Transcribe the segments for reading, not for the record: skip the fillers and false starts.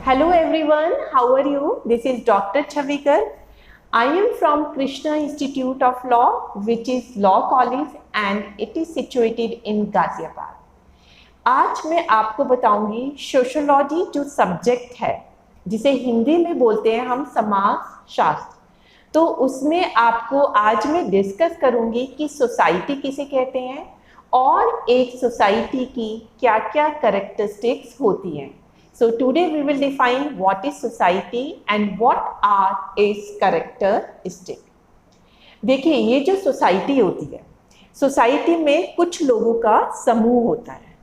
Hello everyone, how are you? This is Dr. Chavikar. I am from Krishna Institute of Law, which is Law College and it is situated in Ghaziabad. आज मैं आपको बताऊंगी sociology जो subject है जिसे हिंदी में बोलते हैं हम समाज शास्त्र। तो उसमें आपको आज मैं डिस्कस करूंगी कि सोसाइटी किसे कहते हैं और एक सोसाइटी की क्या क्या कैरेक्टरिस्टिक्स होती हैं। So today we will define what is society and what are its characteristics. देखिए, ये जो सोसाइटी होती है, सोसाइटी में कुछ लोगों का समूह होता है,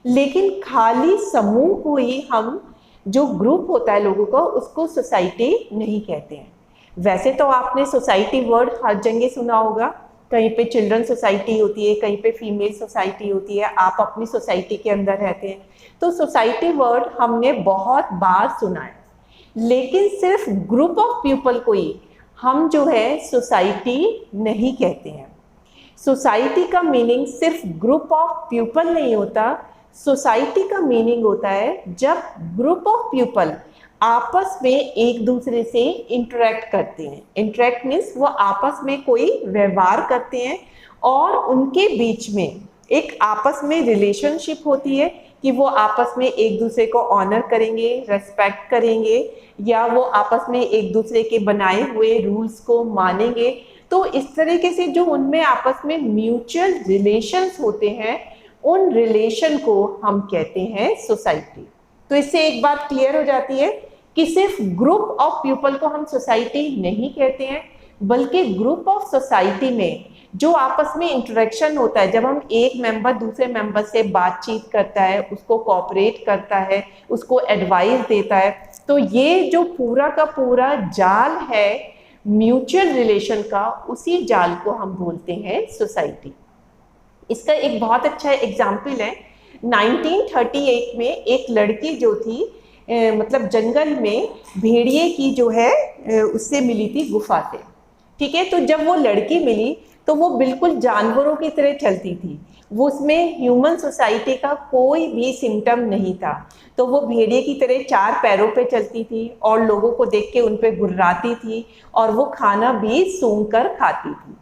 लेकिन खाली समूह को ही हम जो ग्रुप होता है लोगों का उसको सोसाइटी नहीं कहते हैं। वैसे तो आपने सोसाइटी वर्ड हर जगह सुना होगा, कहीं पे चिल्ड्रन सोसाइटी होती है, कहीं पे फीमेल सोसाइटी होती है, आप अपनी सोसाइटी के अंदर रहते हैं, तो सोसाइटी वर्ड हमने बहुत बार सुना है। लेकिन सिर्फ ग्रुप ऑफ पीपल को ही हम जो है सोसाइटी नहीं कहते हैं। सोसाइटी का मीनिंग सिर्फ ग्रुप ऑफ पीपल नहीं होता, सोसाइटी का मीनिंग होता है जब ग्रुप ऑफ पीपल आपस में एक दूसरे से इंटरेक्ट करते हैं। इंटरेक्ट मीन्स वो आपस में कोई व्यवहार करते हैं और उनके बीच में एक आपस में रिलेशनशिप होती है कि वो आपस में एक दूसरे को ऑनर करेंगे, रेस्पेक्ट करेंगे, या वो आपस में एक दूसरे के बनाए हुए रूल्स को मानेंगे। तो इस तरीके से जो उनमें आपस में म्यूचुअल रिलेशंस होते हैं, उन रिलेशन को हम कहते हैं सोसाइटी। तो इससे एक बात क्लियर हो जाती है कि सिर्फ ग्रुप ऑफ पीपल को हम सोसाइटी नहीं कहते हैं, बल्कि ग्रुप ऑफ सोसाइटी में जो आपस में इंटरेक्शन होता है, जब हम एक मेंबर दूसरे मेंबर से बातचीत करता है, उसको कोऑपरेट करता है, उसको एडवाइस देता है, तो ये जो पूरा का पूरा जाल है म्यूचुअल रिलेशन का, उसी जाल को हम बोलते हैं सोसाइटी। इसका एक बहुत अच्छा एग्जाम्पल है, 1938 में एक लड़की जो थी मतलब जंगल में भेड़िए की जो है उससे मिली थी गुफा से। ठीक है, तो जब वो लड़की मिली तो वो बिल्कुल जानवरों की तरह चलती थी, वो उसमें ह्यूमन सोसाइटी का कोई भी सिम्टम नहीं था। तो वो भेड़िए की तरह चार पैरों पे चलती थी और लोगों को देख के उन पे गुर्राती थी और वो खाना भी सूंघ कर खाती थी।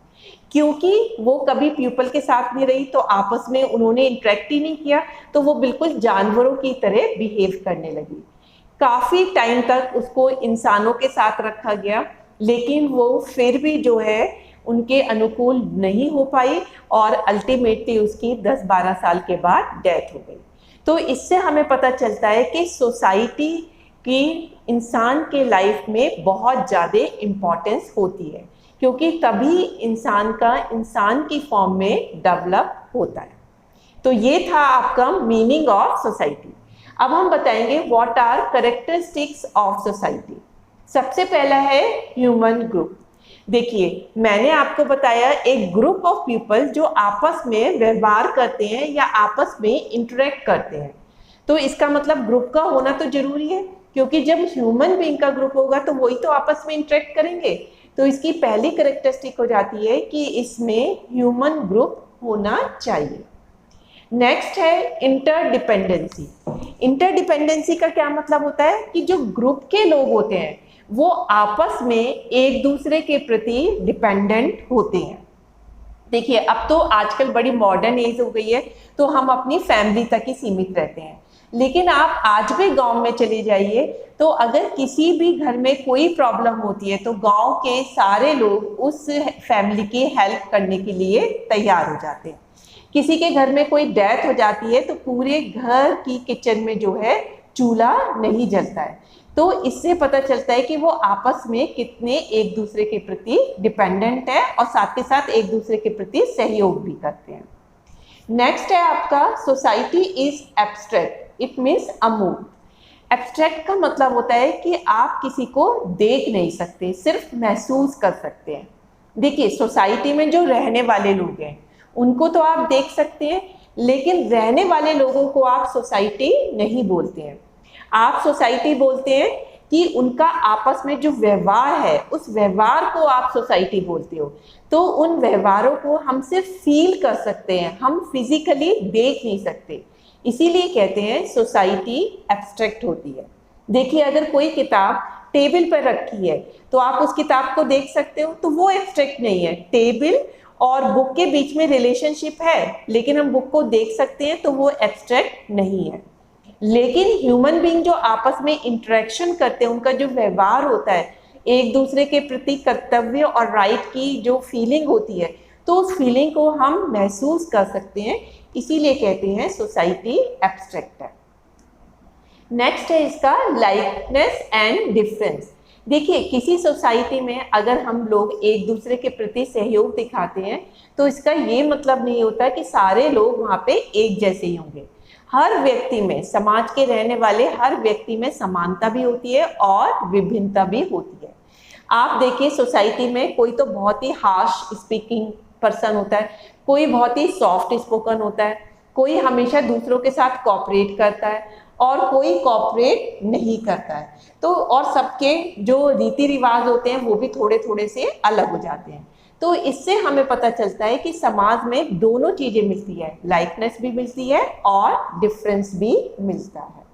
क्योंकि वो कभी पीपल के साथ नहीं रही तो आपस में उन्होंने इंटरेक्ट ही नहीं किया, तो वो बिल्कुल जानवरों की तरह बिहेव करने लगी। काफ़ी टाइम तक उसको इंसानों के साथ रखा गया, लेकिन वो फिर भी जो है उनके अनुकूल नहीं हो पाई और अल्टीमेटली उसकी 10-12 साल के बाद डेथ हो गई। तो इससे हमें पता चलता है कि सोसाइटी की इंसान के लाइफ में बहुत ज़्यादा इम्पोर्टेंस होती है, क्योंकि तभी इंसान का इंसान की फॉर्म में डेवलप होता है। तो ये था आपका मीनिंग ऑफ सोसाइटी। अब हम बताएंगे what are characteristics of society. सबसे पहला है ह्यूमन ग्रुप। देखिए, मैंने आपको बताया एक ग्रुप ऑफ पीपल जो आपस में व्यवहार करते हैं या आपस में इंटरेक्ट करते हैं। तो इसका मतलब ग्रुप का होना तो जरूरी है, क्योंकि जब ह्यूमन बीइंग का ग्रुप होगा तो वही तो आपस में इंटरेक्ट करेंगे। तो इसकी पहली कैरेक्टरिस्टिक हो जाती है कि इसमें ह्यूमन ग्रुप होना चाहिए। नेक्स्ट है इंटरडिपेंडेंसी। इंटरडिपेंडेंसी का क्या मतलब होता है कि जो ग्रुप के लोग होते हैं वो आपस में एक दूसरे के प्रति डिपेंडेंट होते हैं। देखिए, अब तो आजकल बड़ी मॉडर्न एज हो गई है, तो हम अपनी फैमिली तक ही सीमित रहते हैं। लेकिन आप आज भी गांव में चले जाइए, तो अगर किसी भी घर में कोई प्रॉब्लम होती है तो गांव के सारे लोग उस फैमिली की हेल्प करने के लिए तैयार हो जाते हैं। किसी के घर में कोई डेथ हो जाती है तो पूरे घर की किचन में जो है चूल्हा नहीं जलता है। तो इससे पता चलता है कि वो आपस में कितने एक दूसरे के प्रति डिपेंडेंट है और साथ के साथ एक दूसरे के प्रति सहयोग भी करते हैं। नेक्स्ट है आपका society is abstract, it means अमूर्त। एब्स्ट्रैक्ट का मतलब होता है कि आप किसी को देख नहीं सकते, सिर्फ महसूस कर सकते हैं। देखिए, सोसाइटी में जो रहने वाले लोग हैं उनको तो आप देख सकते हैं, लेकिन रहने वाले लोगों को आप सोसाइटी नहीं बोलते हैं। आप सोसाइटी बोलते हैं कि उनका आपस में जो व्यवहार है उस व्यवहार को आप सोसाइटी बोलते हो। तो उन व्यवहारों को हम सिर्फ फील कर सकते हैं, हम फिजिकली देख नहीं सकते। इसीलिए कहते हैं सोसाइटी एब्स्ट्रैक्ट होती है। देखिए अगर कोई किताब टेबल पर रखी है तो आप उस किताब को देख सकते हो, तो वो एब्स्ट्रैक्ट नहीं है। टेबल और बुक के बीच में रिलेशनशिप है, लेकिन हम बुक को देख सकते हैं, तो वो एब्स्ट्रैक्ट नहीं है। लेकिन ह्यूमन बीइंग जो आपस में इंटरेक्शन करते हैं, उनका जो व्यवहार होता है, एक दूसरे के प्रति कर्तव्य और राइट की जो फीलिंग होती है, तो उस फीलिंग को हम महसूस कर सकते हैं, इसीलिए कहते हैं सोसाइटी एब्स्ट्रैक्ट है। नेक्स्ट है इसका लाइकनेस एंड डिफरेंस। देखिए किसी सोसाइटी में अगर हम लोग एक दूसरे के प्रति सहयोग दिखाते हैं, तो इसका ये मतलब नहीं होता कि सारे लोग वहाँ पे एक जैसे ही होंगे। हर व्यक्ति में, समाज के रहने वाले हर व्यक्ति में समानता भी होती है और विभिन्नता भी होती है। आप देखिए सोसाइटी में कोई तो बहुत ही हार्श स्पीकिंग पर्सन होता है, कोई बहुत ही सॉफ्ट स्पोकन होता है, कोई हमेशा दूसरों के साथ कोऑपरेट करता है और कोई कोऑपरेट नहीं करता है। तो और सबके जो रीति रिवाज होते हैं वो भी थोड़े थोड़े से अलग हो जाते हैं। तो इससे हमें पता चलता है कि समाज में दोनों चीजें मिलती है, लाइकनेस भी मिलती है और डिफरेंस भी मिलता है।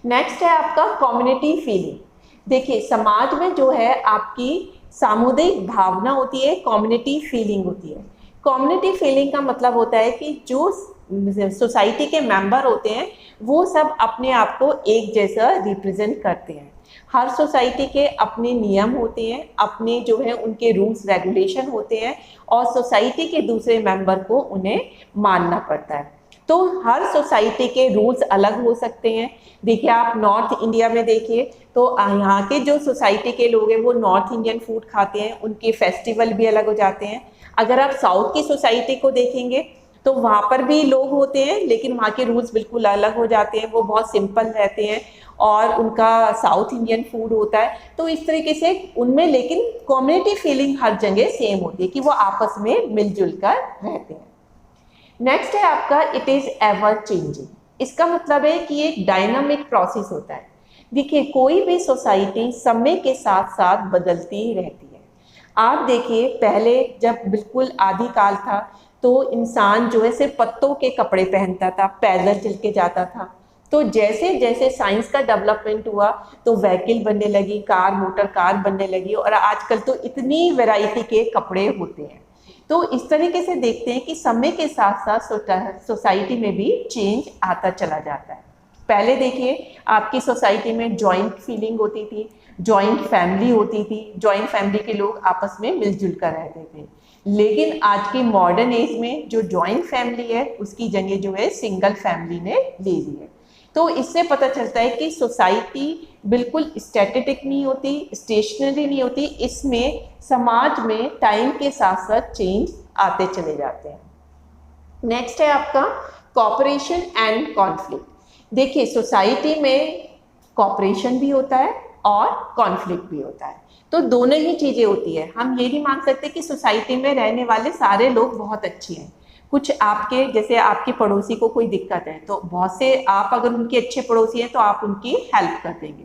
नेक्स्ट है आपका कम्युनिटी फीलिंग। देखिए समाज में जो है आपकी सामुदायिक भावना होती है, कम्युनिटी फीलिंग होती है। कम्युनिटी फीलिंग का मतलब होता है कि जो सोसाइटी के मेंबर होते हैं वो सब अपने आप को एक जैसा रिप्रेजेंट करते हैं। हर सोसाइटी के अपने नियम होते हैं, अपने जो है उनके रूल्स रेगुलेशन होते हैं और सोसाइटी के दूसरे मेंबर को उन्हें मानना पड़ता है। तो हर सोसाइटी के रूल्स अलग हो सकते हैं। देखिए आप नॉर्थ इंडिया में देखिए तो यहाँ के जो सोसाइटी के लोग हैं वो नॉर्थ इंडियन फूड खाते हैं, उनके फेस्टिवल भी अलग हो जाते हैं। अगर आप साउथ की सोसाइटी को देखेंगे तो वहाँ पर भी लोग होते हैं, लेकिन वहाँ के रूल्स बिल्कुल अलग हो जाते हैं, वो बहुत सिंपल रहते हैं और उनका साउथ इंडियन फूड होता है। तो इस तरीके से उनमें लेकिन कम्युनिटी फीलिंग हर जगह सेम होती है कि वो आपस में मिलजुल कर रहते हैं। नेक्स्ट है आपका इट इज़ एवर चेंजिंग। इसका मतलब है कि एक डायनामिक प्रोसेस होता है। देखिए कोई भी सोसाइटी समय के साथ साथ बदलती ही रहती है। आप देखिए पहले जब बिल्कुल आदि काल था तो इंसान जो है सिर्फ पत्तों के कपड़े पहनता था, पैदल चल के जाता था। तो जैसे जैसे साइंस का डेवलपमेंट हुआ तो व्हीकल बनने लगी, कार, मोटर कार बनने लगी और आजकल तो इतनी वैरायटी के कपड़े होते हैं। तो इस तरीके से देखते हैं कि समय के साथ साथ सोसाइटी में भी चेंज आता चला जाता है। पहले देखिए आपकी सोसाइटी में जॉइंट फीलिंग होती थी, जॉइंट फैमिली होती थी, जॉइंट फैमिली के लोग आपस में मिलजुल कर रहते थे। लेकिन आज की मॉडर्न एज में जो जॉइंट फैमिली है उसकी जगह जो है सिंगल फैमिली ने ले ली है। तो इससे पता चलता है कि सोसाइटी बिल्कुल स्टैटिक नहीं होती, स्टेशनरी नहीं होती, इसमें समाज में टाइम के साथ साथ चेंज आते चले जाते हैं। नेक्स्ट है आपका कॉपरेशन एंड कॉन्फ्लिक्ट। देखिए सोसाइटी में कॉपरेशन भी होता है और कॉन्फ्लिक्ट भी होता है, तो दोनों ही चीज़ें होती है। हम ये नहीं मान सकते कि सोसाइटी में रहने वाले सारे लोग बहुत अच्छे हैं। कुछ आपके जैसे आपके पड़ोसी को कोई दिक्कत है तो बहुत से आप अगर उनके अच्छे पड़ोसी हैं तो आप उनकी हेल्प कर देंगे।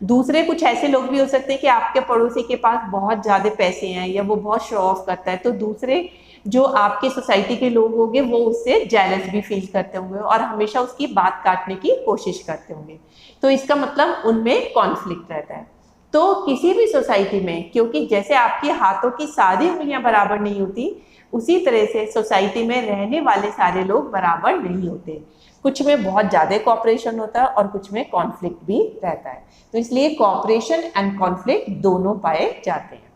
दूसरे कुछ ऐसे लोग भी हो सकते हैं कि आपके पड़ोसी के पास बहुत ज़्यादा पैसे हैं या वो बहुत शो ऑफ करता है, तो दूसरे जो आपके सोसाइटी के लोग होंगे वो उससे जेलस भी फील करते होंगे और हमेशा उसकी बात काटने की कोशिश करते होंगे। तो इसका मतलब उनमें कॉन्फ्लिक्ट रहता है। तो किसी भी सोसाइटी में, क्योंकि जैसे आपके हाथों की सारी उंगलियां बराबर नहीं होती, उसी तरह से सोसाइटी में रहने वाले सारे लोग बराबर नहीं होते। कुछ में बहुत ज़्यादा कॉपरेशन होता है और कुछ में कॉन्फ्लिक्ट भी रहता है। तो इसलिए कॉपरेशन एंड कॉन्फ्लिक्ट दोनों पाए जाते हैं।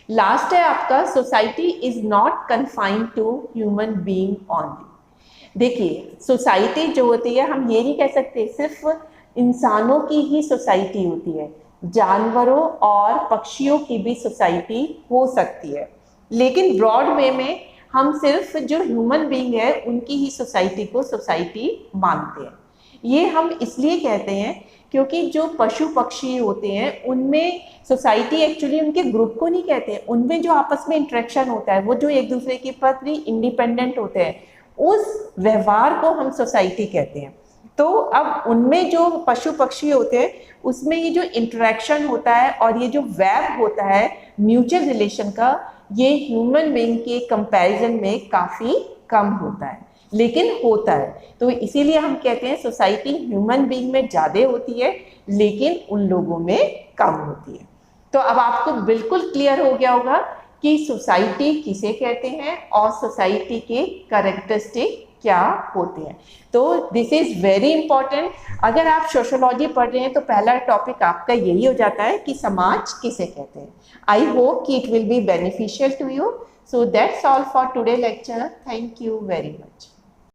लास्ट है आपका society is not confined to human being only. देखिए सोसाइटी जो होती है, हम ये नहीं कह सकते सिर्फ इंसानों की ही सोसाइटी होती है, जानवरों और पक्षियों की भी सोसाइटी हो सकती है, लेकिन ब्रॉड वे में हम सिर्फ जो ह्यूमन बीइंग है उनकी ही सोसाइटी को सोसाइटी मानते हैं। ये हम इसलिए कहते हैं क्योंकि जो पशु पक्षी होते हैं उनमें सोसाइटी एक्चुअली उनके ग्रुप को नहीं कहते हैं, उनमें जो आपस में इंटरेक्शन होता है, वो जो एक दूसरे के प्रति इंडिपेंडेंट होते हैं, उस व्यवहार को हम सोसाइटी कहते हैं। तो अब उनमें जो पशु पक्षी होते हैं उसमें ये जो इंटरेक्शन होता है और ये जो वेब होता है म्यूचुअल रिलेशन का, ये ह्यूमन बीइंग के कंपैरिजन में काफ़ी कम होता है। लेकिन होता है। तो इसीलिए हम कहते हैं सोसाइटी ह्यूमन बीइंग में ज़्यादा होती है लेकिन उन लोगों में कम होती है। तो अब आपको बिल्कुल क्लियर हो गया होगा कि सोसाइटी किसे कहते हैं और सोसाइटी के कैरेक्टरिस्टिक क्या होते हैं। तो दिस इज वेरी इंपॉर्टेंट। अगर आप सोशियोलॉजी पढ़ रहे हैं तो पहला टॉपिक आपका यही हो जाता है कि समाज किसे कहते हैं। आई होप कि it will be beneficial to you. So that's all for today lecture. Thank you very much.